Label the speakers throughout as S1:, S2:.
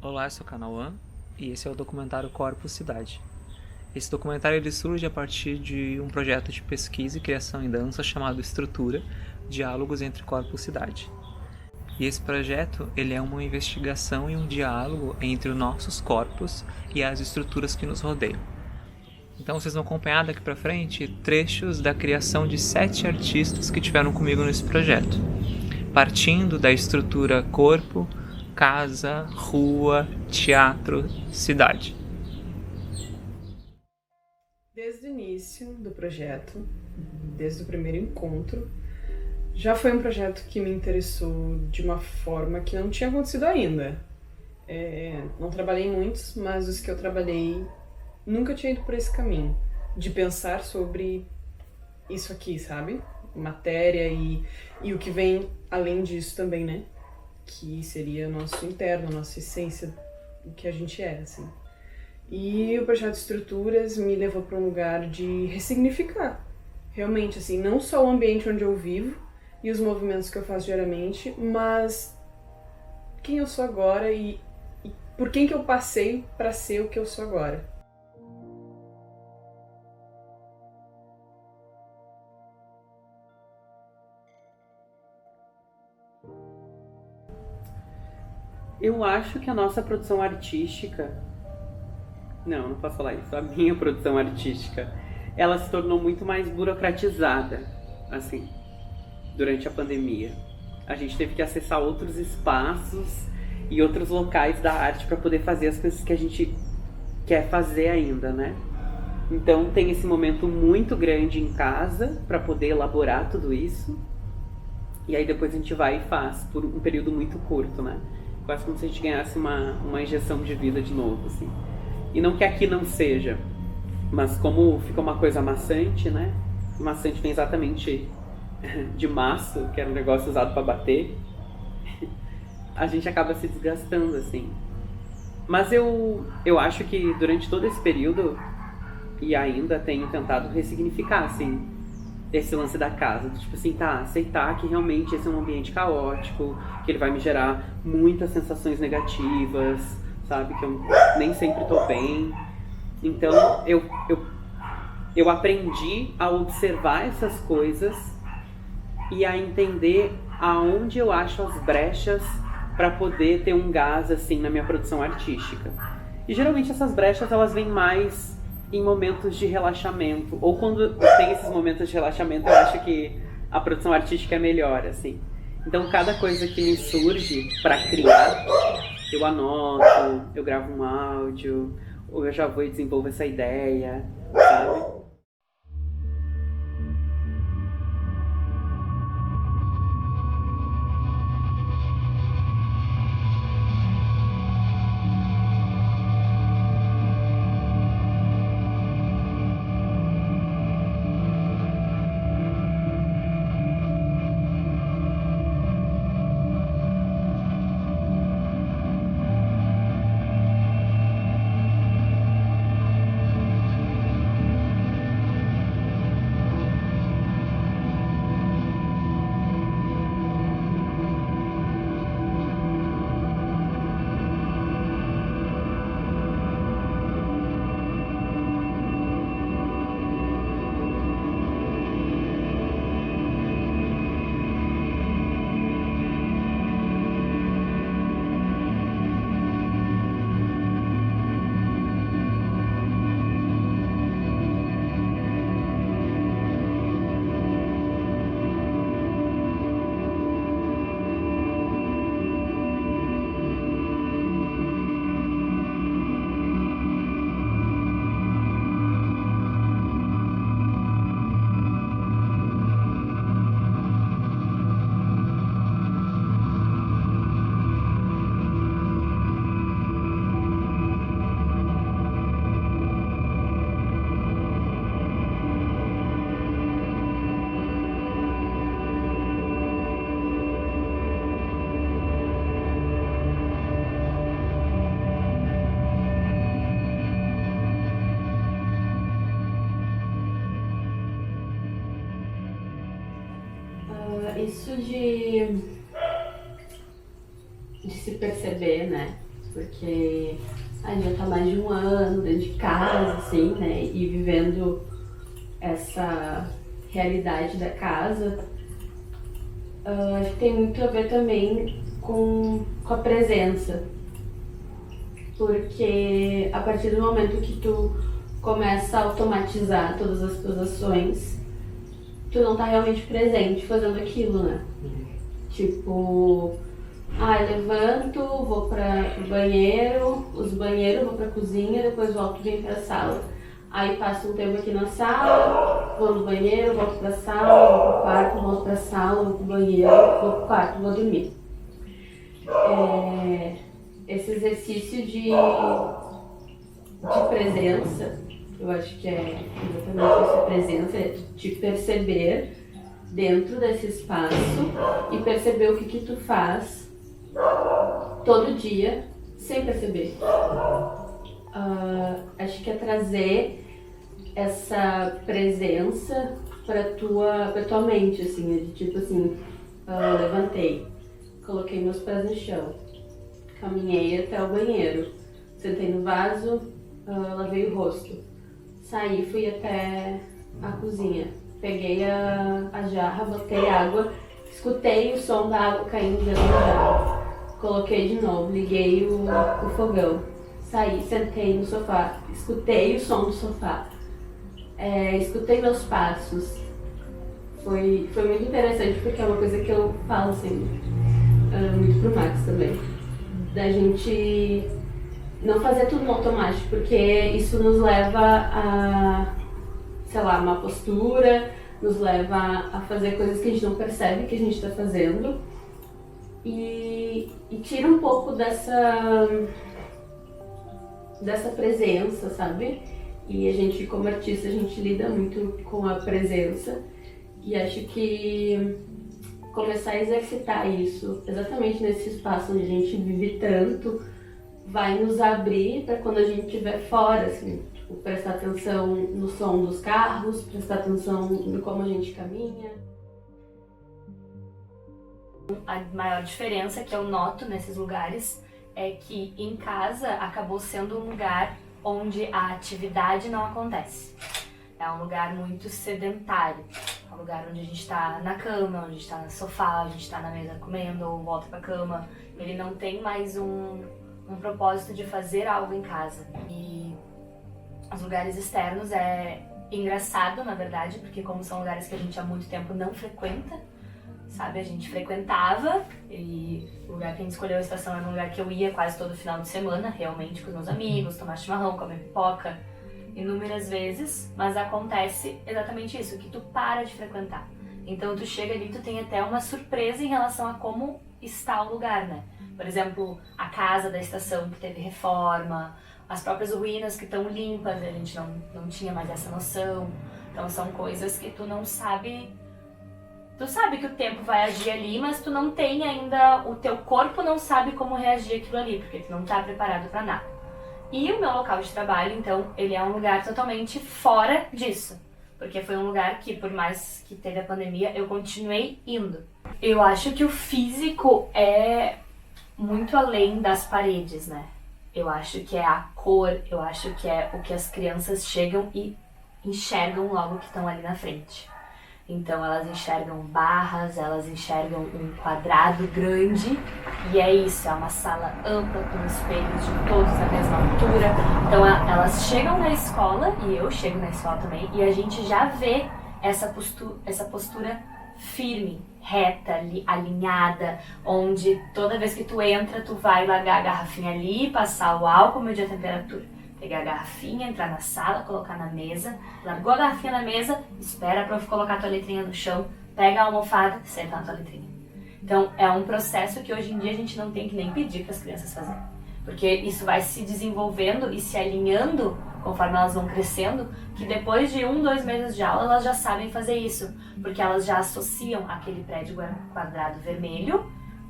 S1: Olá, eu sou o Kanauan e esse é o documentário Corpos Cidade. Esse documentário ele surge a partir de um projeto de pesquisa e criação em dança chamado Estrutura, Diálogos entre Corpos Cidade. E esse projeto ele é uma investigação e um diálogo entre os nossos corpos e as estruturas que nos rodeiam. Então vocês vão acompanhar daqui pra frente trechos da criação de 7 artistas que tiveram comigo nesse projeto, partindo da estrutura corpo, casa, rua, teatro, cidade.
S2: Desde o início do projeto, desde o primeiro encontro, já foi um projeto que me interessou de uma forma que não tinha acontecido ainda. Não trabalhei em muitos, mas os que eu trabalhei nunca tinha ido por esse caminho, de pensar sobre isso aqui, sabe? Matéria e o que vem além disso também, né? Que seria nosso interno, nossa essência, o que a gente é, assim. E o projeto Estruturas me levou para um lugar de ressignificar, realmente, assim, não só o ambiente onde eu vivo e os movimentos que eu faço diariamente, mas quem eu sou agora e por quem que eu passei para ser o que eu sou agora.
S3: Eu acho que a nossa produção artística... Não posso falar isso. A minha produção artística, ela se tornou muito mais burocratizada, assim, durante a pandemia. A gente teve que acessar outros espaços e outros locais da arte para poder fazer as coisas que a gente quer fazer ainda, né? Então tem esse momento muito grande em casa para poder elaborar tudo isso. E aí depois a gente vai e faz por um período muito curto, né? Quase como se a gente ganhasse uma injeção de vida de novo, assim. E não que aqui não seja, mas como fica uma coisa maçante, né? O maçante vem exatamente de maço, que era um negócio usado para bater. A gente acaba se desgastando, assim. Mas eu acho que durante todo esse período, e ainda tenho tentado ressignificar, assim, esse lance da casa, tipo assim, aceitar que realmente esse é um ambiente caótico, que ele vai me gerar muitas sensações negativas, sabe, que eu nem sempre tô bem. Então eu aprendi a observar essas coisas e a entender aonde eu acho as brechas para poder ter um gás, assim, na minha produção artística. E geralmente essas brechas, elas vêm mais em momentos de relaxamento, ou quando tem esses momentos de relaxamento, eu acho que a produção artística é melhor, assim. Então cada coisa que me surge para criar, eu anoto, eu gravo um áudio, ou eu já vou e desenvolvo essa ideia, sabe?
S4: Isso de se perceber, né? Porque a gente já tá mais de um ano dentro de casa, assim, né? E vivendo essa realidade da casa. Acho que tem muito a ver também com a presença. Porque a partir do momento que tu começa a automatizar todas as tuas ações, tu não tá realmente presente fazendo aquilo, né? Tipo, eu levanto, vou pro banheiro, os banheiros, vou pra cozinha, depois volto e venho pra sala. Aí passo um tempo aqui na sala, vou no banheiro, volto pra sala, vou pro quarto, volto pra sala, vou pro banheiro, vou pro quarto, vou dormir. Esse exercício de presença, eu acho que é exatamente essa presença, é te perceber dentro desse espaço e perceber o que tu faz todo dia sem perceber. Acho que é trazer essa presença pra tua mente, assim, de tipo assim, levantei, coloquei meus pés no chão, caminhei até o banheiro, sentei no vaso, lavei o rosto, saí, fui até a cozinha, peguei a jarra, botei água, escutei o som da água caindo dentro da jarra, coloquei de novo, liguei o fogão, saí, sentei no sofá, escutei o som do sofá, escutei meus passos. Foi muito interessante porque é uma coisa que eu falo assim, muito pro Max também, da gente não fazer tudo no automático, porque isso nos leva a, sei lá, uma postura, nos leva a fazer coisas que a gente não percebe que a gente está fazendo e tira um pouco dessa presença, sabe? E a gente, como artista, a gente lida muito com a presença e acho que começar a exercitar isso exatamente nesse espaço onde a gente vive tanto vai nos abrir para quando a gente estiver fora, assim, tipo, prestar atenção no som dos carros, prestar atenção em como a gente caminha.
S5: A maior diferença que eu noto nesses lugares é que em casa acabou sendo um lugar onde a atividade não acontece. É um lugar muito sedentário, é um lugar onde a gente está na cama, onde a gente está no sofá, a gente está na mesa comendo ou volta pra cama. Ele não tem mais um propósito de fazer algo em casa. E os lugares externos é engraçado, na verdade, porque como são lugares que a gente há muito tempo não frequenta, sabe? A gente frequentava e o lugar que a gente escolheu a estação era um lugar que eu ia quase todo final de semana, realmente, com os meus amigos, tomar chimarrão, comer pipoca, inúmeras vezes, mas acontece exatamente isso, que tu para de frequentar. Então tu chega ali e tu tem até uma surpresa em relação a como está o lugar, né? Por exemplo, a casa da estação que teve reforma, as próprias ruínas que estão limpas, a gente não tinha mais essa noção. Então são coisas que tu não sabe. Tu sabe que o tempo vai agir ali, mas tu não tem ainda, o teu corpo não sabe como reagir àquilo ali, porque tu não tá preparado para nada. E o meu local de trabalho, então, ele é um lugar totalmente fora disso. Porque foi um lugar que, por mais que teve a pandemia, eu continuei indo. Eu acho que o físico é muito além das paredes, né? Eu acho que é a cor, eu acho que é o que as crianças chegam e enxergam logo que estão ali na frente. Então elas enxergam barras, elas enxergam um quadrado grande e é isso, é uma sala ampla com espelhos de todos à mesma altura. Então elas chegam na escola, e eu chego na escola também, e a gente já vê essa postura firme, reta, alinhada, onde toda vez que tu entra, tu vai largar a garrafinha ali, passar o álcool, medir a temperatura. Pegar a garrafinha, entrar na sala, colocar na mesa, largou a garrafinha na mesa, espera pra colocar a tua letrinha no chão, pega a almofada, senta na tua letrinha. Então é um processo que hoje em dia a gente não tem que nem pedir para as crianças fazerem. Porque isso vai se desenvolvendo e se alinhando conforme elas vão crescendo, que depois de 1-2 meses de aula elas já sabem fazer isso, porque elas já associam aquele prédio quadrado vermelho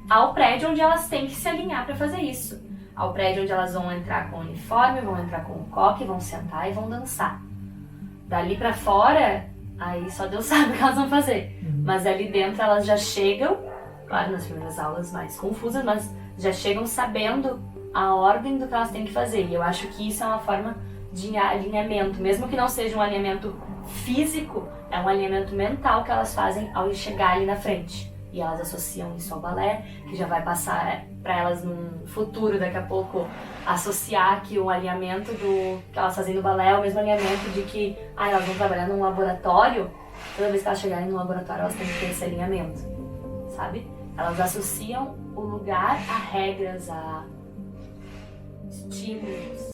S5: ao prédio onde elas têm que se alinhar para fazer isso. Ao prédio onde elas vão entrar com o uniforme, vão entrar com o coque, vão sentar e vão dançar. Dali pra fora, aí só Deus sabe o que elas vão fazer. mas ali dentro elas já chegam, claro, nas primeiras aulas mais confusas, mas já chegam sabendo a ordem do que elas têm que fazer. E eu acho que isso é uma forma de alinhamento, mesmo que não seja um alinhamento físico, é um alinhamento mental que elas fazem ao chegar ali na frente. E elas associam isso ao balé, que já vai passar para elas num futuro, daqui a pouco, associar que o alinhamento que elas fazem no balé é o mesmo alinhamento de que elas vão trabalhar num laboratório, toda vez que elas chegarem no laboratório elas têm que ter esse alinhamento, sabe? Elas associam o lugar a regras, a estímulos.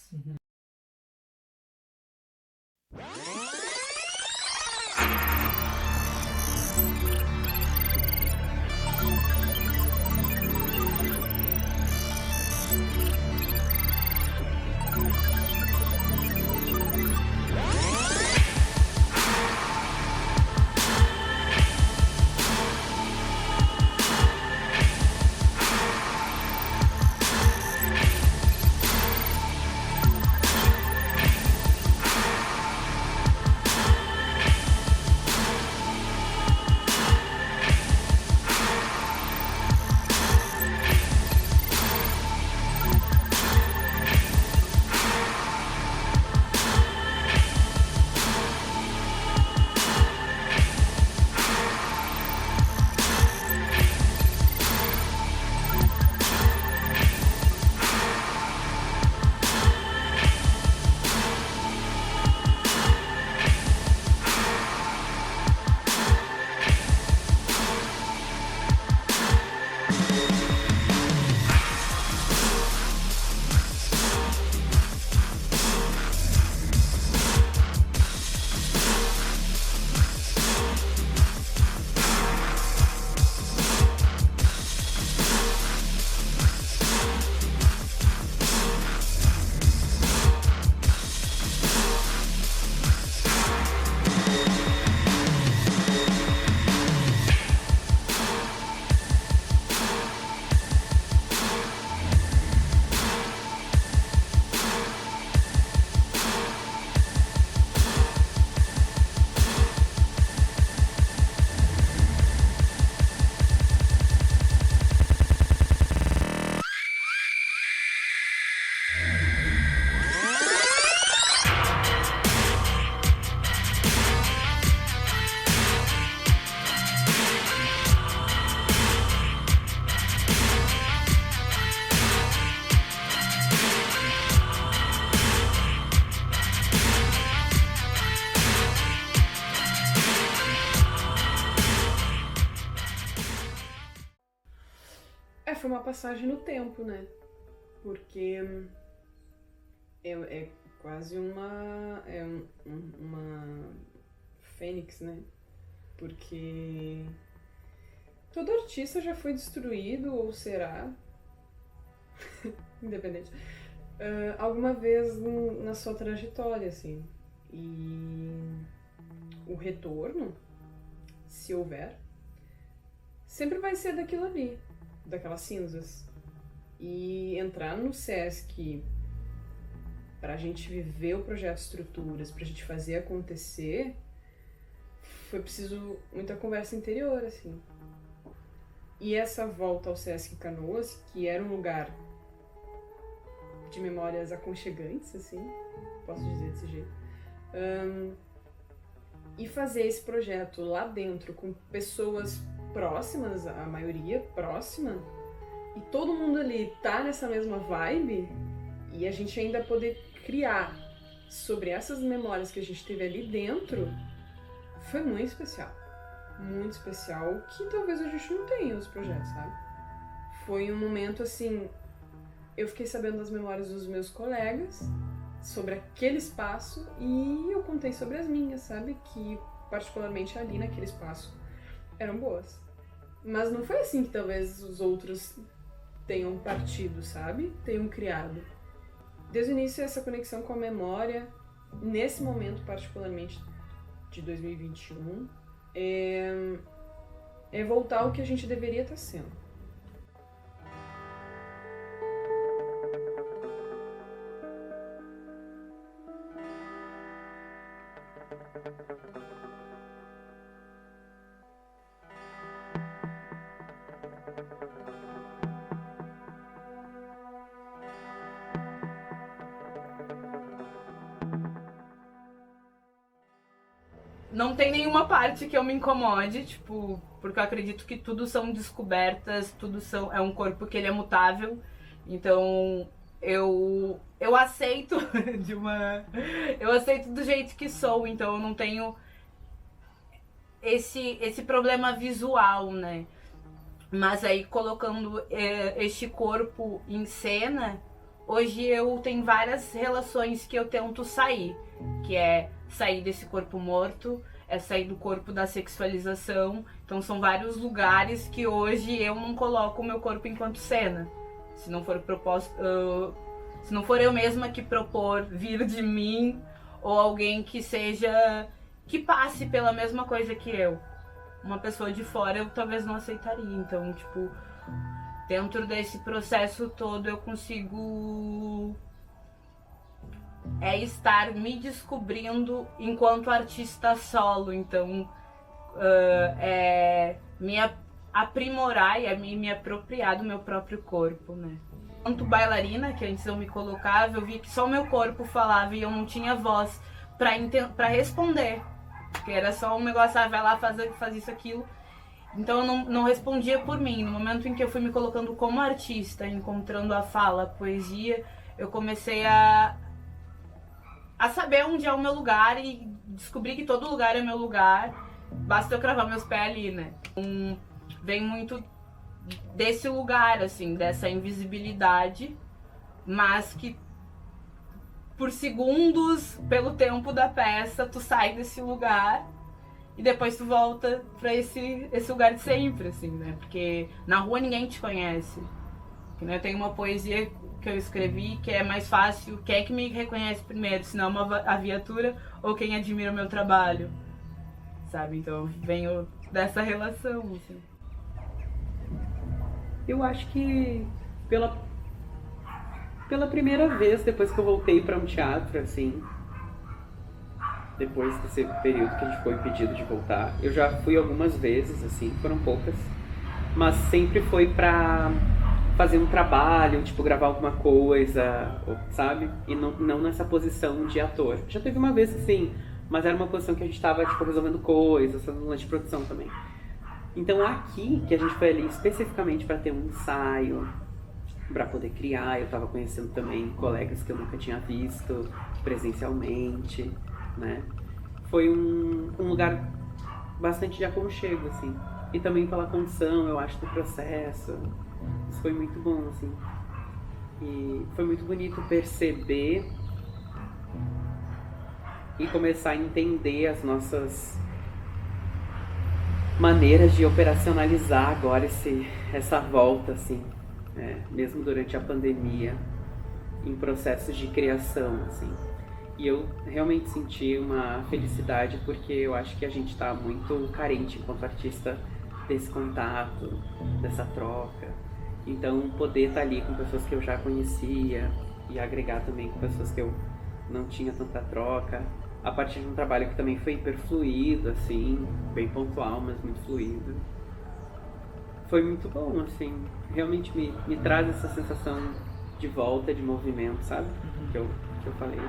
S2: Foi uma passagem no tempo, né? Porque é quase uma fênix, né? Porque todo artista já foi destruído, ou será, independente, alguma vez na sua trajetória, assim. E o retorno, se houver, sempre vai ser daquilo ali, daquelas cinzas. E entrar no SESC pra gente viver o projeto Estruturas, pra gente fazer acontecer, foi preciso muita conversa interior, assim. E essa volta ao SESC Canoas, que era um lugar de memórias aconchegantes, assim, posso dizer desse jeito, e fazer esse projeto lá dentro com pessoas próximas, a maioria próxima, e todo mundo ali tá nessa mesma vibe, e a gente ainda poder criar sobre essas memórias que a gente teve ali dentro, foi muito especial. Muito especial, que talvez a gente não tenha os projetos, sabe? Foi um momento assim, eu fiquei sabendo das memórias dos meus colegas sobre aquele espaço e eu contei sobre as minhas, sabe? Que particularmente ali naquele espaço eram boas. Mas não foi assim que talvez os outros tenham partido, sabe? Tenham criado. Desde o início, essa conexão com a memória, nesse momento particularmente de 2021, é voltar ao que a gente deveria estar sendo.
S6: não tem nenhuma parte que eu me incomode, tipo, porque eu acredito que tudo são descobertas, é um corpo que ele é mutável. Então, eu aceito eu aceito do jeito que sou, então eu não tenho esse problema visual, né? Mas aí colocando este corpo em cena, hoje eu tenho várias relações que eu tento sair, que é sair desse corpo morto, é sair do corpo da sexualização. Então são vários lugares que hoje eu não coloco o meu corpo enquanto cena. Se não for proposto, se não for eu mesma que propor vir de mim, ou alguém que passe pela mesma coisa que eu. Uma pessoa de fora eu talvez não aceitaria. Então, tipo, dentro desse processo todo eu consigo estar me descobrindo enquanto artista solo. Então, me aprimorar e me apropriar do meu próprio corpo, né? Enquanto bailarina, que antes eu me colocava, eu via que só o meu corpo falava e eu não tinha voz pra responder. Porque era só um negócio, vai lá, faz isso, aquilo. Então eu não respondia por mim. No momento em que eu fui me colocando como artista, encontrando a fala, a poesia, eu comecei a saber onde é o meu lugar e descobri que todo lugar é meu lugar. Basta eu cravar meus pés ali, né? Vem muito desse lugar, assim, dessa invisibilidade, mas que por segundos, pelo tempo da peça, tu sai desse lugar e depois tu volta pra esse lugar de sempre, assim, né? Porque na rua ninguém te conhece. Eu tenho uma poesia que eu escrevi que é mais fácil, quem é que me reconhece primeiro, se não a viatura ou quem admira o meu trabalho, sabe? Então eu venho dessa relação, assim.
S3: Eu acho que pela primeira vez, depois que eu voltei para um teatro, assim, depois desse período que a gente foi impedido de voltar, eu já fui algumas vezes, assim, foram poucas, mas sempre foi pra fazer um trabalho, tipo, gravar alguma coisa, sabe? E não nessa posição de ator. Já teve uma vez que sim, mas era uma posição que a gente tava, tipo, resolvendo coisas, fazendo um lance de produção também. Então aqui, que a gente foi ali especificamente para ter um ensaio, para poder criar, eu estava conhecendo também colegas que eu nunca tinha visto presencialmente, né? Foi um lugar bastante de aconchego, assim. E também pela condição, eu acho, do processo. Isso foi muito bom, assim. E foi muito bonito perceber e começar a entender as nossas maneiras de operacionalizar agora essa volta, assim. Mesmo durante a pandemia, em processos de criação, assim. E eu realmente senti uma felicidade porque eu acho que a gente está muito carente enquanto artista desse contato, dessa troca. Então poder estar ali com pessoas que eu já conhecia e agregar também com pessoas que eu não tinha tanta troca, a partir de um trabalho que também foi hiper fluido, assim, bem pontual, mas muito fluido. Foi muito bom, assim, realmente me traz essa sensação de volta, de movimento, sabe? Que eu falei.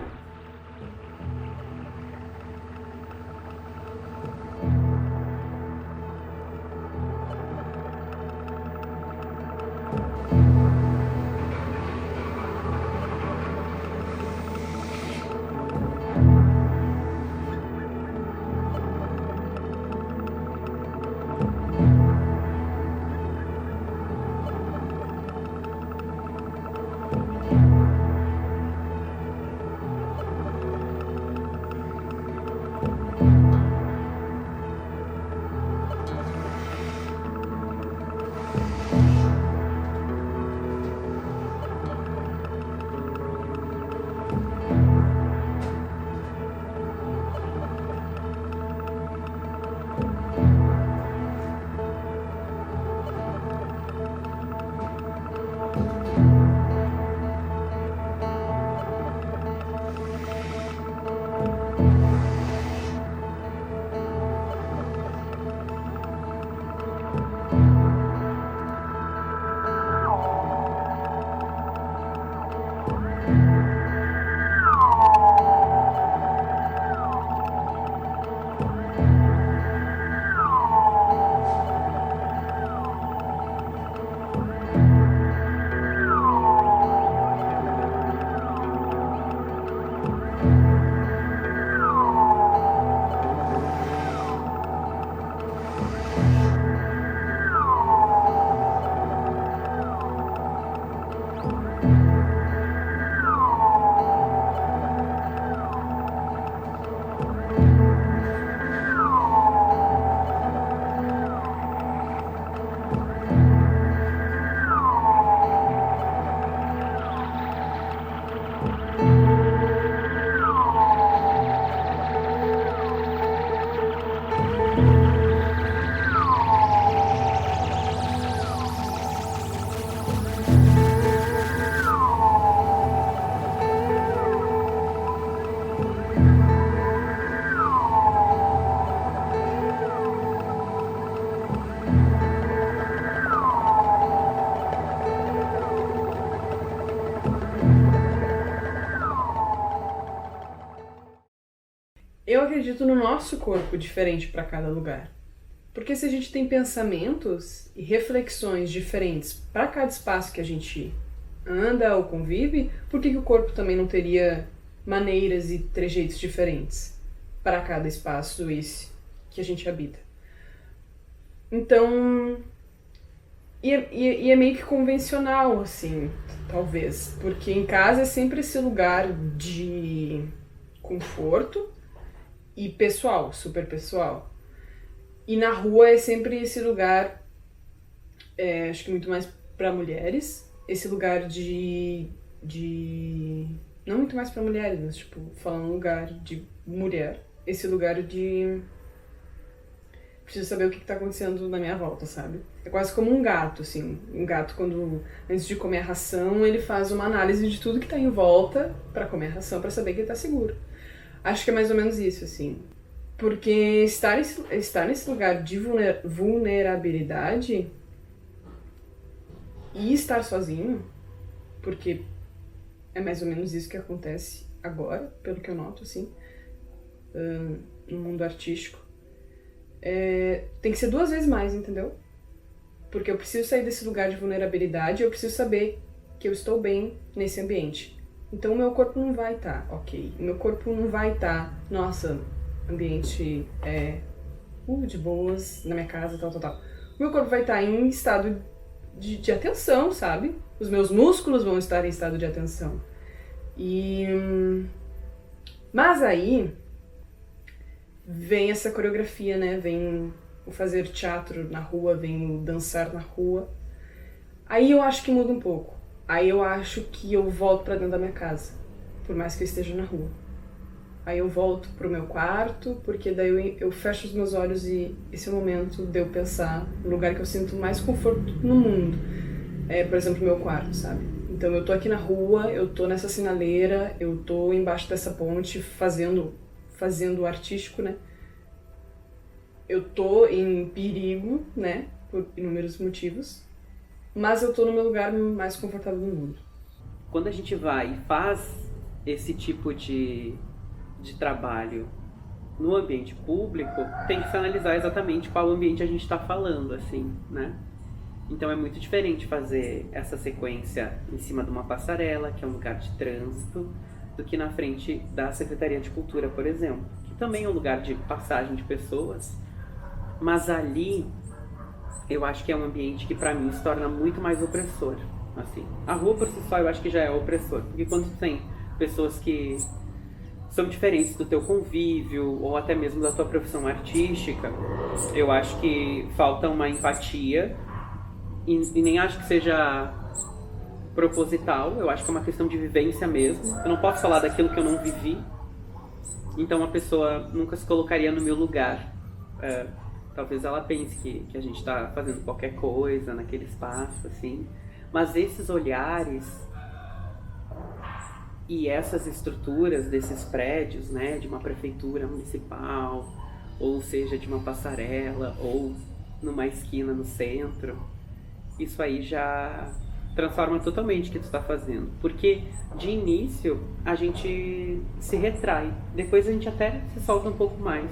S2: acredito no nosso corpo diferente para cada lugar. Porque se a gente tem pensamentos e reflexões diferentes para cada espaço que a gente anda ou convive, por que o corpo também não teria maneiras e trejeitos diferentes para cada espaço esse que a gente habita? Então, e é meio que convencional, assim, talvez, porque em casa é sempre esse lugar de conforto e pessoal, super pessoal. E na rua é sempre esse lugar, acho que muito mais para mulheres, esse lugar de não muito mais para mulheres, mas tipo, falando um lugar de mulher, esse lugar de preciso saber o que tá acontecendo na minha volta, sabe? É quase como um gato, assim. Um gato, quando antes de comer a ração, ele faz uma análise de tudo que tá em volta para comer a ração, para saber que ele tá seguro. Acho que é mais ou menos isso, assim. Porque estar nesse lugar de vulnerabilidade e estar sozinho, porque é mais ou menos isso que acontece agora, pelo que eu noto, assim, no mundo artístico, tem que ser 2 vezes mais, entendeu? Porque eu preciso sair desse lugar de vulnerabilidade e eu preciso saber que eu estou bem nesse ambiente. Então o meu corpo não vai estar ok. O meu corpo não vai estar, nossa, ambiente de boas, na minha casa, tal. O meu corpo vai estar em estado de atenção, sabe? Os meus músculos vão estar em estado de atenção. Mas aí vem essa coreografia, né? Vem o fazer teatro na rua, vem o dançar na rua. Aí eu acho que muda um pouco. Aí eu acho que eu volto pra dentro da minha casa, por mais que eu esteja na rua. Aí eu volto pro meu quarto, porque daí eu fecho os meus olhos e esse é o momento de eu pensar no lugar que eu sinto mais conforto no mundo. Por exemplo, meu quarto, sabe? Então eu tô aqui na rua, eu tô nessa sinaleira, eu tô embaixo dessa ponte fazendo o artístico, né? Eu tô em perigo, né? Por inúmeros motivos. Mas eu tô no meu lugar mais confortável do mundo.
S3: Quando a gente vai e faz esse tipo de trabalho no ambiente público, tem que se analisar exatamente qual ambiente a gente está falando, assim, né? Então é muito diferente fazer essa sequência em cima de uma passarela, que é um lugar de trânsito, do que na frente da Secretaria de Cultura, por exemplo, que também é um lugar de passagem de pessoas, mas ali eu acho que é um ambiente que para mim se torna muito mais opressor, assim. A rua por si só eu acho que já é opressor, porque quando tem pessoas que são diferentes do teu convívio ou até mesmo da tua profissão artística, eu acho que falta uma empatia e nem acho que seja proposital, eu acho que é uma questão de vivência mesmo. Eu não posso falar daquilo que eu não vivi, então a pessoa nunca se colocaria no meu lugar. Talvez ela pense que a gente está fazendo qualquer coisa naquele espaço, assim. Mas esses olhares e essas estruturas desses prédios, né, de uma prefeitura municipal, ou seja, de uma passarela, ou numa esquina no centro, isso aí já transforma totalmente o que tu está fazendo. Porque, de início, a gente se retrai. Depois a gente até se solta um pouco mais.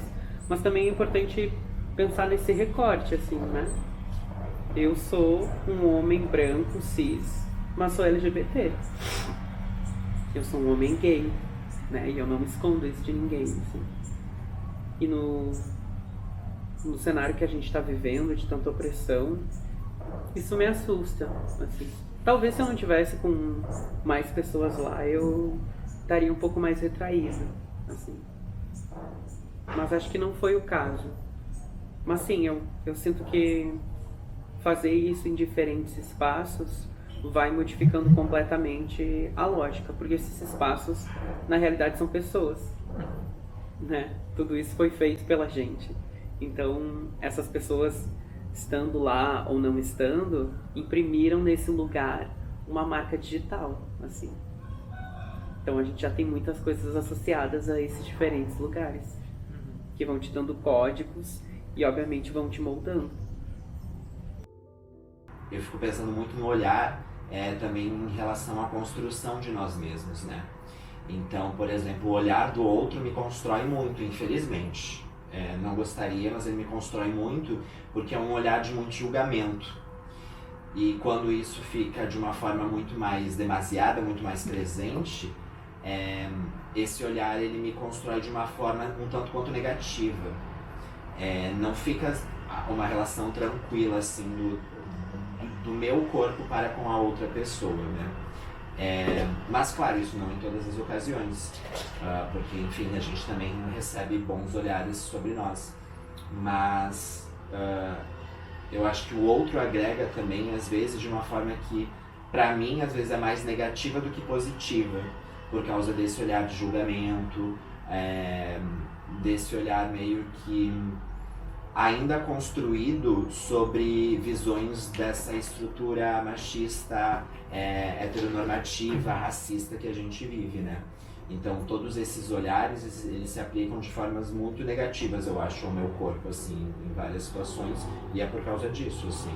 S3: Mas também é importante pensar nesse recorte, assim, né? Eu sou um homem branco, cis, mas sou LGBT. Eu sou um homem gay, né? E eu não escondo isso de ninguém, assim. E no cenário que a gente está vivendo, de tanta opressão, isso me assusta, assim. Talvez se eu não tivesse com mais pessoas lá, eu estaria um pouco mais retraído, assim. Mas acho que não foi o caso. Mas sim, eu sinto que fazer isso em diferentes espaços vai modificando completamente a lógica, porque esses espaços, na realidade, são pessoas, né? Tudo isso foi feito pela gente. Então, essas pessoas, estando lá ou não estando, imprimiram nesse lugar uma marca digital, assim. Então, a gente já tem muitas coisas associadas a esses diferentes lugares, que vão te dando códigos e, obviamente, vão te moldando.
S7: Eu fico pensando muito no olhar também em relação à construção de nós mesmos, né? Então, por exemplo, o olhar do outro me constrói muito, infelizmente. Não gostaria, mas ele me constrói muito porque é um olhar de muito julgamento. E quando isso fica de uma forma muito mais demasiada, muito mais presente, esse olhar ele me constrói de uma forma um tanto quanto negativa. Não fica uma relação tranquila assim do meu corpo para com a outra pessoa, né? Mas claro, isso não em todas as ocasiões, porque enfim, a gente também recebe bons olhares sobre nós, mas eu acho que o outro agrega também, às vezes, de uma forma que pra mim às vezes é mais negativa do que positiva, por causa desse olhar de julgamento, desse olhar meio que ainda construído sobre visões dessa estrutura machista, heteronormativa, racista que a gente vive, né? Então todos esses olhares, eles se aplicam de formas muito negativas, eu acho, ao meu corpo, assim, em várias situações, e é por causa disso, assim.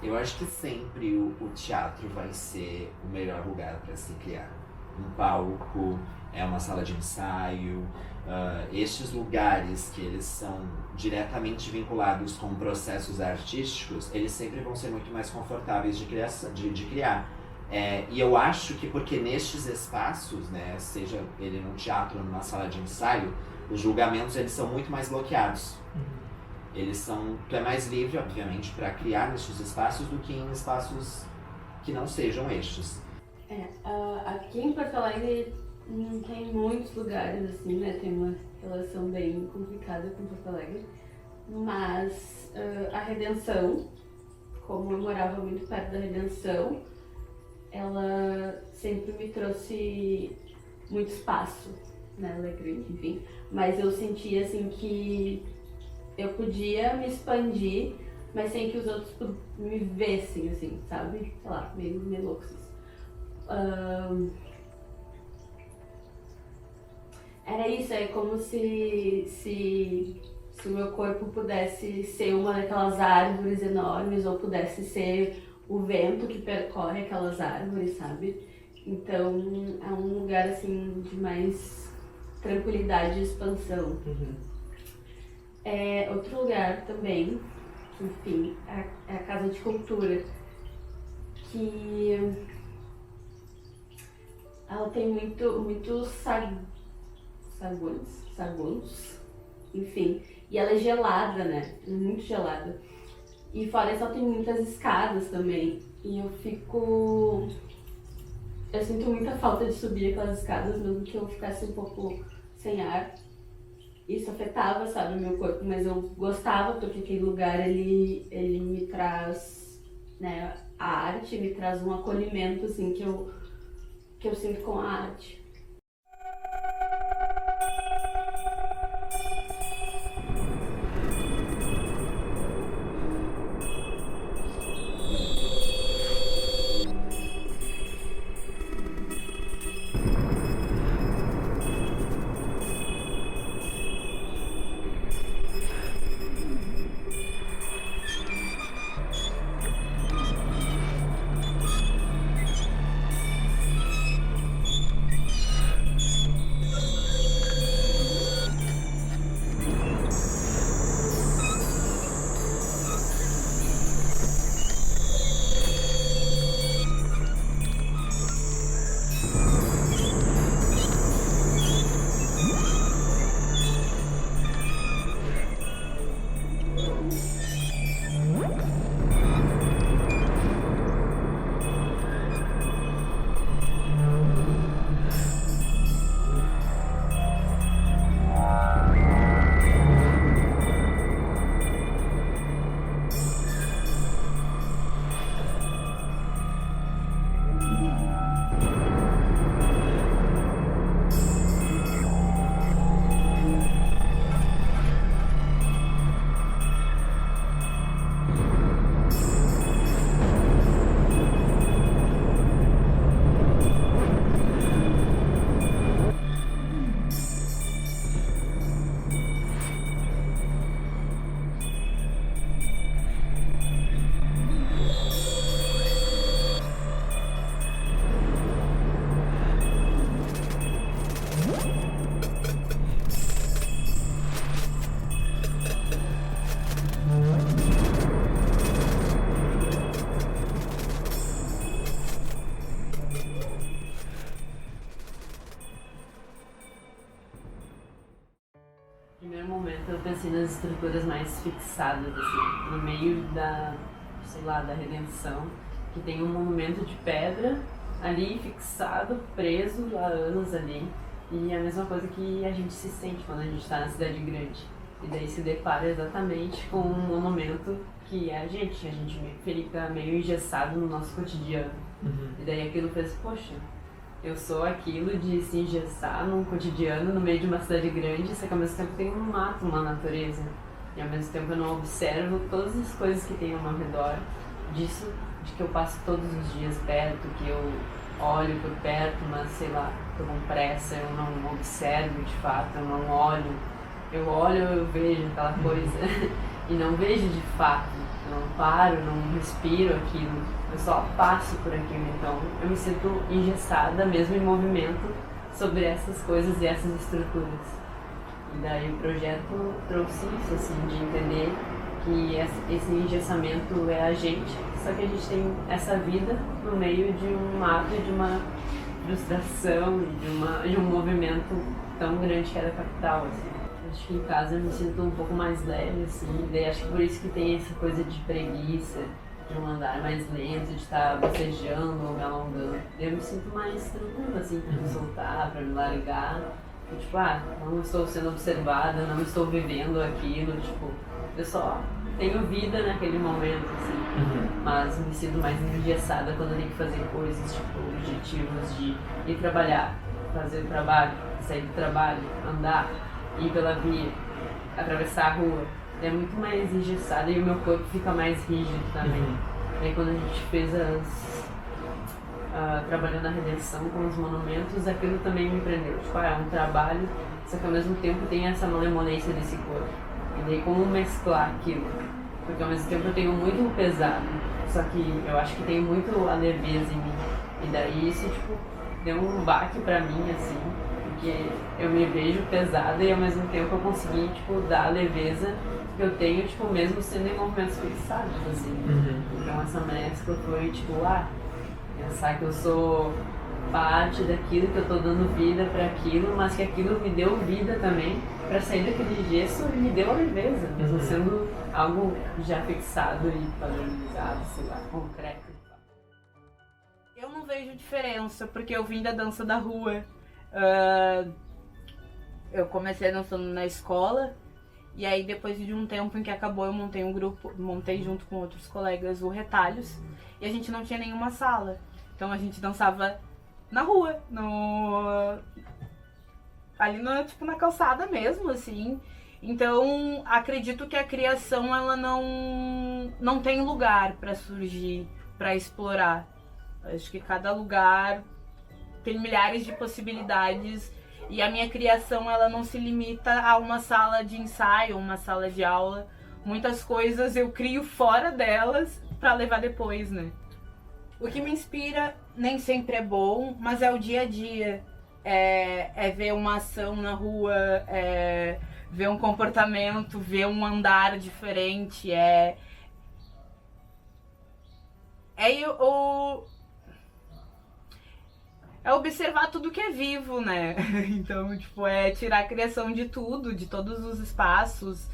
S7: Eu acho que sempre o teatro vai ser o melhor lugar para se criar. Um palco, uma sala de ensaio, estes lugares que eles são diretamente vinculados com processos artísticos, eles sempre vão ser muito mais confortáveis de criar. E eu acho que porque nestes espaços, né, seja ele num teatro ou numa sala de ensaio, os julgamentos eles são muito mais bloqueados. Tu é mais livre, obviamente, para criar nestes espaços do que em espaços que não sejam estes.
S4: Aqui em Porto Alegre não tem muitos lugares assim, né? Tem uma relação bem complicada com Porto Alegre. Mas a Redenção, como eu morava muito perto da Redenção, ela sempre me trouxe muito espaço, né? Ela é grande, enfim. Mas eu sentia assim que eu podia me expandir, mas sem que os outros me vissem, assim, sabe? Sei lá, meio louco isso. Era isso, é como se o meu corpo pudesse ser uma daquelas árvores enormes ou pudesse ser o vento que percorre aquelas árvores, sabe? Então é um lugar assim de mais tranquilidade e expansão. Outro lugar também, enfim, é a Casa de Cultura, que ela tem muitos saguões, enfim, e ela é gelada, né? Muito gelada. E fora isso, ela tem muitas escadas também. E eu sinto muita falta de subir aquelas escadas, mesmo que eu ficasse um pouco sem ar. Isso afetava, sabe, o meu corpo, mas eu gostava porque aquele lugar, ele me traz, né, a arte, me traz um acolhimento, assim, que eu sinto com a arte. estruturas mais fixadas, assim, no meio da, sei lá, da redenção, que tem um monumento de pedra ali fixado, preso há anos ali. E é a mesma coisa que a gente se sente quando a gente está na cidade grande. E daí se depara exatamente com um monumento que é a gente fica meio engessado no nosso cotidiano. E daí aquilo fez, poxa, eu sou aquilo de se engessar num cotidiano no meio de uma cidade grande, só que ao mesmo tempo tem um mato, uma natureza. E ao mesmo tempo eu não observo todas as coisas que tem ao meu redor, disso, de que eu passo todos os dias perto, que eu olho por perto, mas sei lá, tô com pressa, eu não observo de fato, eu não olho. Eu olho, eu vejo aquela coisa e não vejo de fato. Eu não paro, não respiro aquilo, eu só passo por aquilo. Então eu me sinto engessada, mesmo em movimento, sobre essas coisas e essas estruturas. E daí o projeto trouxe isso, assim, de entender que esse engessamento é a gente, só que a gente tem essa vida no meio de um ato, de uma frustração, de um movimento tão grande que é da capital, assim. Acho que em casa eu me sinto um pouco mais leve, assim, daí acho que por isso que tem essa coisa de preguiça, de um andar mais lento, de estar bocejando ou me alongando. Eu me sinto mais tranquila, assim, pra me soltar, pra me largar. E, tipo, não estou sendo observada, não estou vivendo aquilo, tipo, eu só tenho vida naquele momento, assim. Mas me sinto mais engessada quando eu tenho que fazer coisas, tipo, objetivos de ir trabalhar, fazer o trabalho, sair do trabalho, andar, ir pela via, atravessar a rua. É muito mais engessada e o meu corpo fica mais rígido também. Aí quando a gente fez trabalhando na redenção com os monumentos, aquilo também me prendeu. Tipo, é um trabalho, só que ao mesmo tempo tem essa malemolência desse corpo. E daí como mesclar aquilo? Porque ao mesmo tempo eu tenho muito pesado, só que eu acho que tem muito a leveza em mim. E daí isso, tipo, deu um baque pra mim, assim, porque eu me vejo pesada e ao mesmo tempo eu consegui, tipo, dar a leveza que eu tenho, tipo, mesmo sendo em movimentos fixados, assim. Então essa mescla foi, tipo, pensar que eu sou parte daquilo, que eu tô dando vida para aquilo, mas que aquilo me deu vida também para sair daquele gesso e me deu a leveza, mesmo sendo algo já fixado e padronizado, sei lá, concreto.
S6: Eu não vejo diferença, porque eu vim da dança da rua. Eu comecei dançando na escola, e aí depois de um tempo em que acabou, eu montei um grupo, montei junto com outros colegas o Retalhos, e a gente não tinha nenhuma sala. Então a gente dançava na rua, ali na calçada mesmo, assim. Então acredito que a criação ela não tem lugar para surgir, para explorar. Acho que cada lugar tem milhares de possibilidades e a minha criação ela não se limita a uma sala de ensaio, uma sala de aula. Muitas coisas eu crio fora delas para levar depois, né? O que me inspira nem sempre é bom, mas é o dia a dia. É ver uma ação na rua, ver um comportamento, ver um andar diferente. É observar tudo que é vivo, né? Então, tipo, é tirar a criação de tudo, de todos os espaços.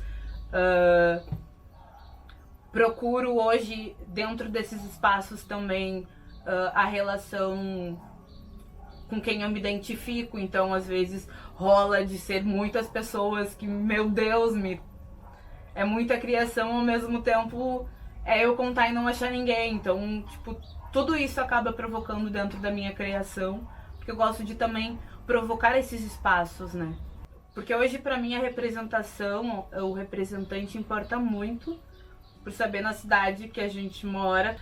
S6: Procuro hoje, dentro desses espaços também, a relação com quem eu me identifico. Então, às vezes, rola de ser muitas pessoas que, meu Deus, é muita criação, ao mesmo tempo é eu contar e não achar ninguém. Então, tipo, tudo isso acaba provocando dentro da minha criação, porque eu gosto de também provocar esses espaços, né? Porque hoje, pra mim, a representação, o representante importa muito, por saber na cidade que a gente mora,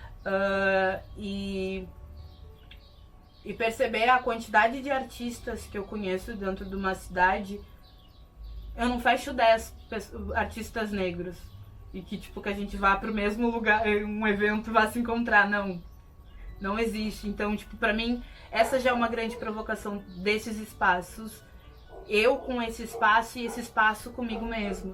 S6: e perceber a quantidade de artistas que eu conheço dentro de uma cidade. Eu não fecho 10 artistas negros e que tipo que a gente vá pro mesmo lugar, um evento, vá se encontrar, não existe. Então, tipo, pra mim essa já é uma grande provocação desses espaços, eu com esse espaço e esse espaço comigo mesmo.